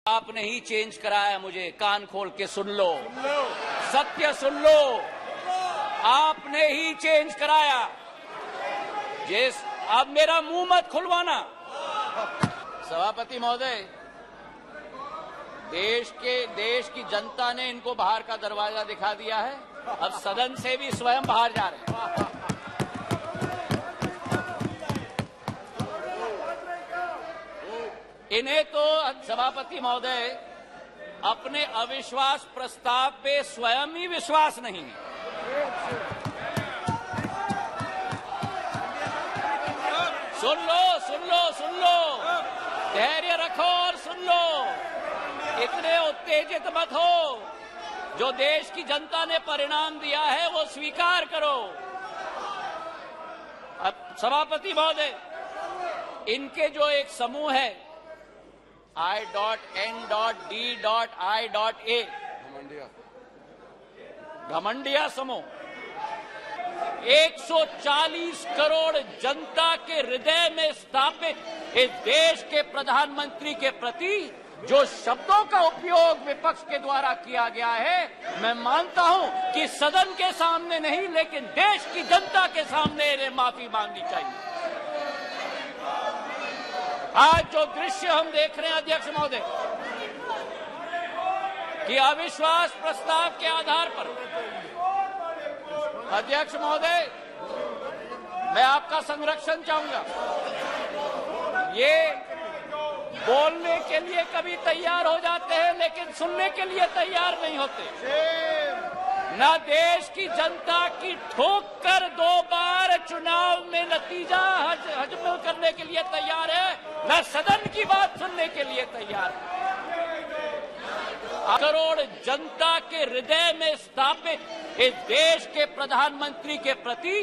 आपने ही चेंज कराया मुझे, कान खोल के सुन लो, सत्य सुन लो, आपने ही चेंज कराया। जिस अब मेरा मुंह मत खुलवाना। सभापति महोदय, देश की जनता ने इनको बाहर का दरवाजा दिखा दिया है, अब सदन से भी स्वयं बाहर जा रहे हैं। इन्हें तो सभापति महोदय अपने अविश्वास प्रस्ताव पे स्वयं ही विश्वास नहीं है। सुन लो, सुन लो, सुन लो, धैर्य रखो और सुन लो, इतने उत्तेजित मत हो। जो देश की जनता ने परिणाम दिया है वो स्वीकार करो। अब सभापति महोदय, इनके जो एक समूह है I.N.D.I.A घमंडिया समूह 140 करोड़ जनता के हृदय में स्थापित इस देश के प्रधानमंत्री के प्रति जो शब्दों का उपयोग विपक्ष के द्वारा किया गया है, मैं मानता हूं कि सदन के सामने नहीं लेकिन देश की जनता के सामने इन्हें माफी मांगनी चाहिए। आज जो दृश्य हम देख रहे हैं अध्यक्ष महोदय, कि अविश्वास प्रस्ताव के आधार पर, अध्यक्ष महोदय मैं आपका संरक्षण चाहूंगा। ये बोलने के लिए कभी तैयार हो जाते हैं लेकिन सुनने के लिए तैयार नहीं होते। न देश की जनता की ठोक कर 2 बार चुनाव में नतीजा हजम करने के लिए तैयार है, न सदन की बात सुनने के लिए तैयार है। करोड़ जनता के हृदय में स्थापित इस देश के प्रधानमंत्री के प्रति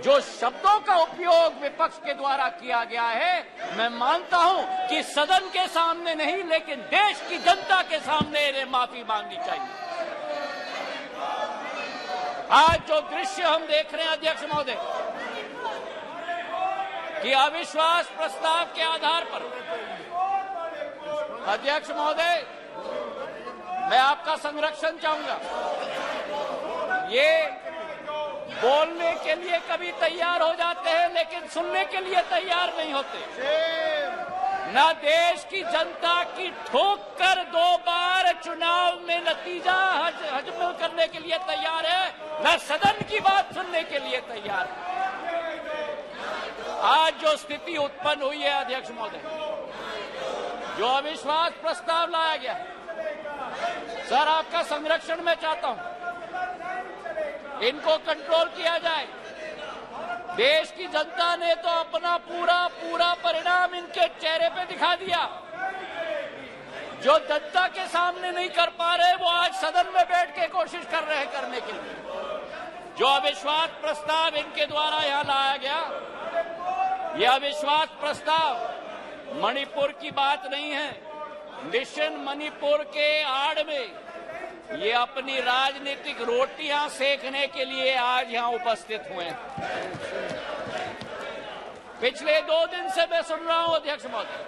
जो शब्दों का उपयोग विपक्ष के द्वारा किया गया है, मैं मानता हूं कि सदन के सामने नहीं लेकिन देश की जनता के सामने इन्हें माफी मांगनी चाहिए। आज जो दृश्य हम देख रहे हैं अध्यक्ष महोदय, कि अविश्वास प्रस्ताव के आधार पर, अध्यक्ष महोदय मैं आपका संरक्षण चाहूंगा। ये बोलने के लिए कभी तैयार हो जाते हैं लेकिन सुनने के लिए तैयार नहीं होते। न देश की जनता की ठोक कर 2 बार चुनाव में नतीजा हजम करने के लिए तैयार है, न सदन की बात सुनने के लिए तैयार है। आज जो स्थिति उत्पन्न हुई है अध्यक्ष महोदय, जो अविश्वास प्रस्ताव लाया गया है, सर आपका संरक्षण मैं चाहता हूं, इनको कंट्रोल किया जाए। देश की जनता ने तो अपना पूरा परिणाम इनके चेहरे पे दिखा दिया। जो जनता के सामने नहीं कर पा रहे वो आज सदन में बैठ के कोशिश कर रहे हैं करने के लिए। जो अविश्वास प्रस्ताव इनके द्वारा यहां लाया गया, यह अविश्वास प्रस्ताव मणिपुर की बात नहीं है। मिशन मणिपुर के आड़ में ये अपनी राजनीतिक रोटियां सेकने के लिए आज यहां उपस्थित हुए हैं। पिछले 2 दिन से मैं सुन रहा हूं अध्यक्ष महोदय,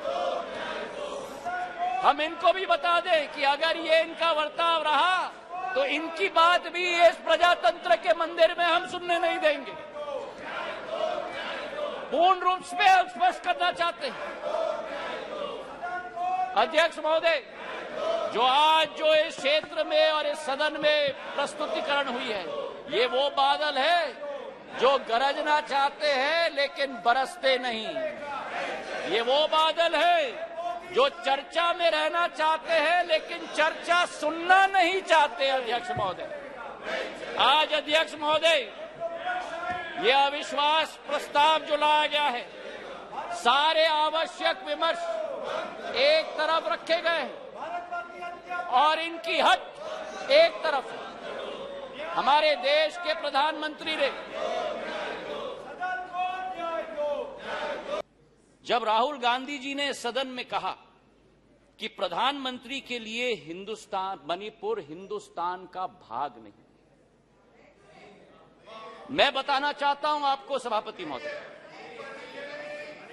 हम इनको भी बता दें कि अगर ये इनका बर्ताव रहा तो इनकी बात भी इस प्रजातंत्र के मंदिर में हम सुनने नहीं देंगे। पूर्ण रूप से हम स्पष्ट करना चाहते हैं अध्यक्ष महोदय, जो इस क्षेत्र में और इस सदन में प्रस्तुतिकरण हुई है, ये वो बादल है जो गरजना चाहते हैं लेकिन बरसते नहीं। ये वो बादल है जो चर्चा में रहना चाहते हैं लेकिन चर्चा सुनना नहीं चाहते। अध्यक्ष महोदय, आज अध्यक्ष महोदय ये अविश्वास प्रस्ताव जो लाया गया है, सारे आवश्यक विमर्श एक तरफ रखे गए और इनकी हट एक तरफ। हमारे देश के प्रधानमंत्री ने जब राहुल गांधी जी ने सदन में कहा कि प्रधानमंत्री के लिए मणिपुर हिंदुस्तान का भाग नहीं, मैं बताना चाहता हूं आपको सभापति महोदय,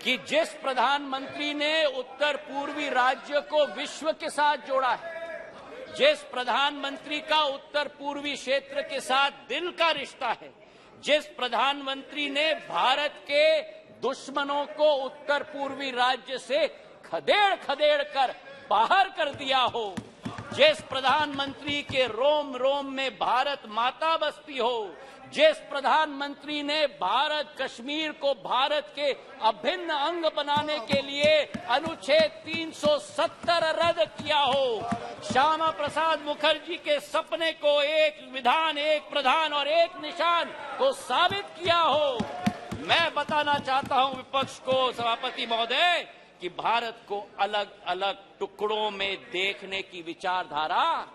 कि जिस प्रधानमंत्री ने उत्तर पूर्वी राज्य को विश्व के साथ जोड़ा है, जिस प्रधानमंत्री का उत्तर पूर्वी क्षेत्र के साथ दिल का रिश्ता है, जिस प्रधानमंत्री ने भारत के दुश्मनों को उत्तर पूर्वी राज्य से खदेड़ खदेड़ कर बाहर कर दिया हो, जिस प्रधानमंत्री के रोम रोम में भारत माता बसती हो, जिस प्रधानमंत्री ने भारत कश्मीर को भारत के अभिन्न अंग बनाने के लिए अनुच्छेद 370 रद्द किया हो, श्यामा प्रसाद मुखर्जी के सपने को एक विधान, एक प्रधान और एक निशान को साबित किया हो। मैं बताना चाहता हूं विपक्ष को, सभापति महोदय, कि भारत को अलग अलग टुकड़ों में देखने की विचारधारा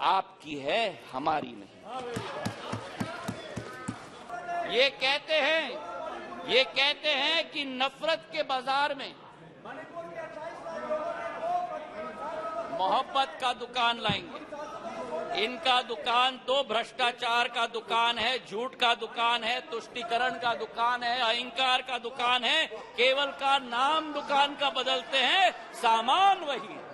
आपकी है, हमारी नहीं। ये कहते हैं कि नफरत के बाजार में मोहब्बत का दुकान लाएंगे। इनका दुकान तो भ्रष्टाचार का दुकान है, झूठ का दुकान है, तुष्टीकरण का दुकान है, अहंकार का दुकान है। केवल का नाम दुकान का बदलते हैं, सामान वही है।